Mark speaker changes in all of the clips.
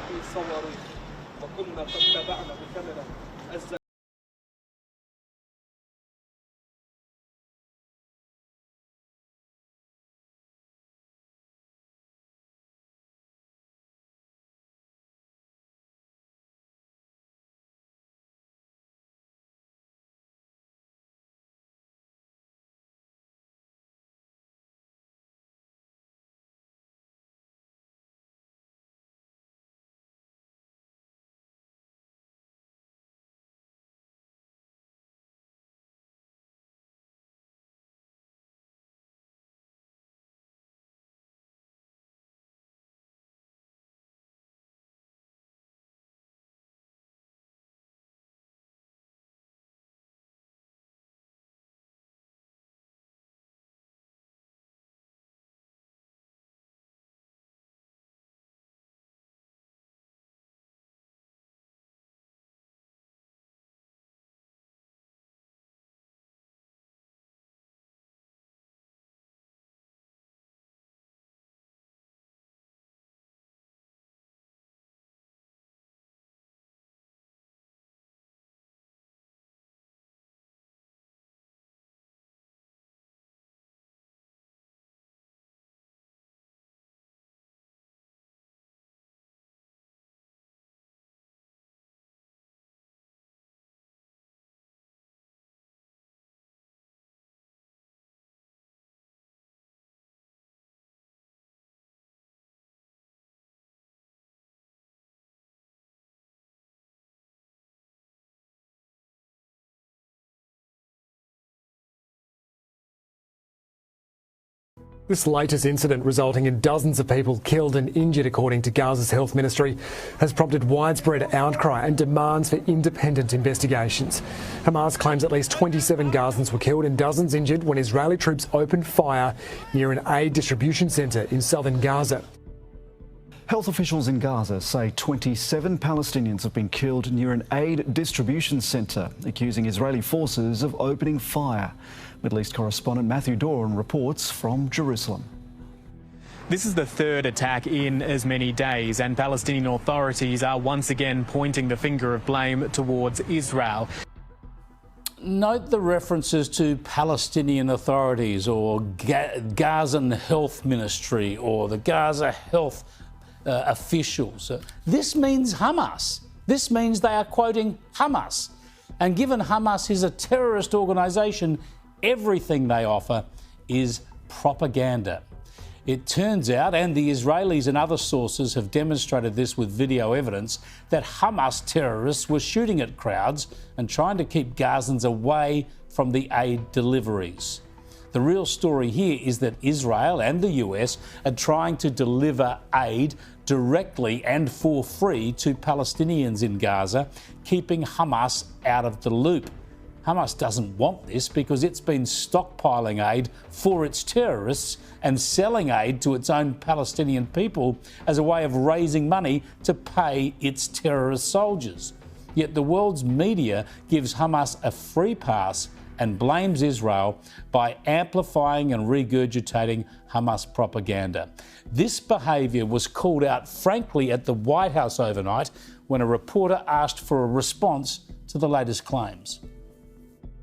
Speaker 1: في صوري وكنا قد تابعنا بكاميرا
Speaker 2: This latest incident, resulting in dozens of people killed and injured, according to Gaza's health ministry, has prompted widespread outcry and demands for independent investigations. Hamas claims at least 27 Gazans were killed and dozens injured when Israeli troops opened fire near an aid distribution centre in southern Gaza.
Speaker 3: Health officials in Gaza say 27 Palestinians have been killed near an aid distribution centre, accusing Israeli forces of opening fire. Middle East correspondent Matthew Doran reports from Jerusalem.
Speaker 4: This is the third attack in as many days, and Palestinian authorities are once again pointing the finger of blame towards Israel.
Speaker 5: Note the references to Palestinian authorities or Gazan Health Ministry or the Gaza Health officials. This means Hamas. This means they are quoting Hamas. And given Hamas is a terrorist organisation, everything they offer is propaganda. It turns out, and the Israelis and other sources have demonstrated this with video evidence, that Hamas terrorists were shooting at crowds and trying to keep Gazans away from the aid deliveries. The real story here is that Israel and the US are trying to deliver aid directly and for free to Palestinians in Gaza, keeping Hamas out of the loop. Hamas doesn't want this because it's been stockpiling aid for its terrorists and selling aid to its own Palestinian people as a way of raising money to pay its terrorist soldiers. Yet the world's media gives Hamas a free pass and blames Israel by amplifying and regurgitating Hamas propaganda. This behaviour was called out frankly at the White House overnight when a reporter asked for a response to the latest claims.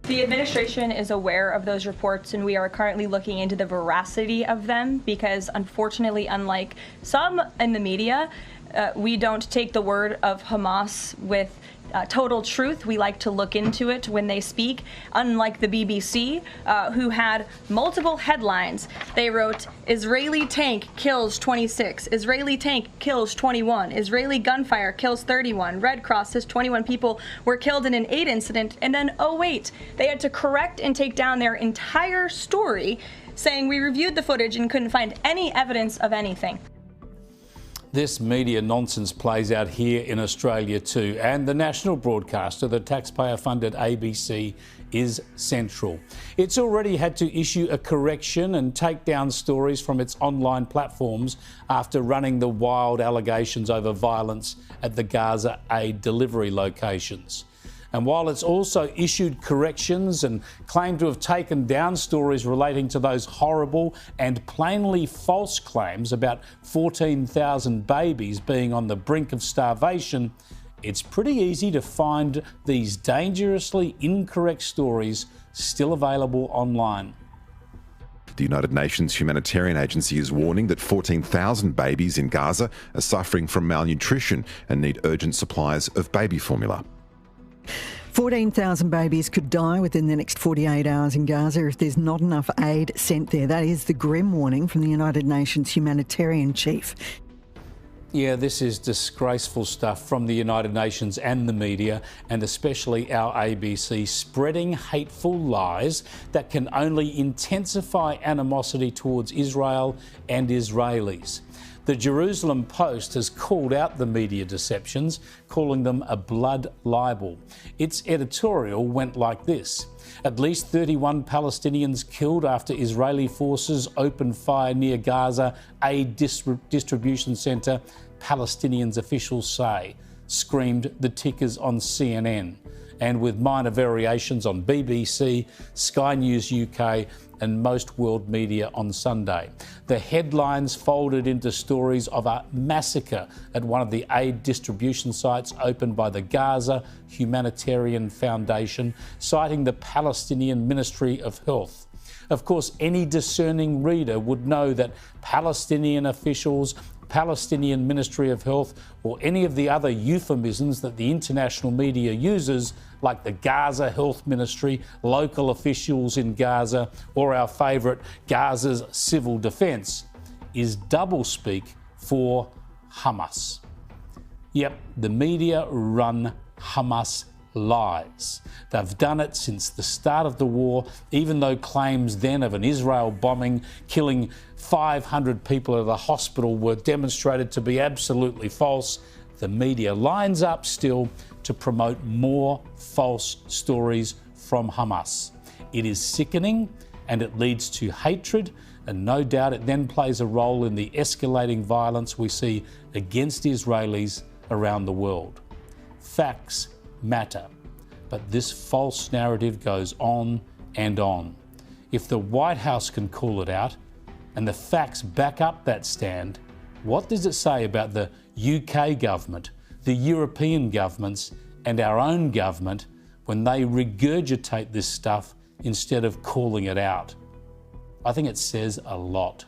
Speaker 6: The administration is aware of those reports, and we are currently looking into the veracity of them because, unfortunately, unlike some in the media, we don't take the word of Hamas with total truth. We like to look into it when they speak. Unlike the BBC, who had multiple headlines. They wrote, Israeli tank kills 26, Israeli tank kills 21, Israeli gunfire kills 31, Red Cross says 21 people were killed in an aid incident, and then, oh wait, they had to correct and take down their entire story, saying we reviewed the footage and couldn't find any evidence of anything.
Speaker 5: This media nonsense plays out here in Australia too, and the national broadcaster, the taxpayer-funded ABC, is central. It's already had to issue a correction and take down stories from its online platforms after running the wild allegations over violence at the Gaza aid delivery locations. And while it's also issued corrections and claimed to have taken down stories relating to those horrible and plainly false claims about 14,000 babies being on the brink of starvation, it's pretty easy to find these dangerously incorrect stories still available online.
Speaker 7: The United Nations Humanitarian Agency is warning that 14,000 babies in Gaza are suffering from malnutrition and need urgent supplies of baby formula.
Speaker 8: 14,000 babies could die within the next 48 hours in Gaza if there's not enough aid sent there. That is the grim warning from the United Nations humanitarian chief.
Speaker 5: Yeah, this is disgraceful stuff from the United Nations and the media, and especially our ABC, spreading hateful lies that can only intensify animosity towards Israel and Israelis. The Jerusalem Post has called out the media deceptions, calling them a blood libel. Its editorial went like this: at least 31 Palestinians killed after Israeli forces opened fire near Gaza aid distribution centre, Palestinians officials say, screamed the tickers on CNN, and with minor variations on BBC, Sky News UK and most world media on Sunday. The headlines folded into stories of a massacre at one of the aid distribution sites opened by the Gaza Humanitarian Foundation, citing the Palestinian Ministry of Health. Of course, any discerning reader would know that Palestinian officials, Palestinian Ministry of Health, or any of the other euphemisms that the international media uses, like the Gaza Health Ministry, local officials in Gaza, or our favourite Gaza's Civil Defence, is doublespeak for Hamas. Yep, the media run Hamas lies. They've done it since the start of the war, even though claims then of an Israel bombing killing 500 people at a hospital were demonstrated to be absolutely false. The media lines up still to promote more false stories from Hamas. It is sickening and it leads to hatred, and no doubt it then plays a role in the escalating violence we see against Israelis around the world. Facts matter, but this false narrative goes on and on. If the White House can call it out and the facts back up that stand, what does it say about the UK government, the European governments and our own government when they regurgitate this stuff instead of calling it out? I think it says a lot.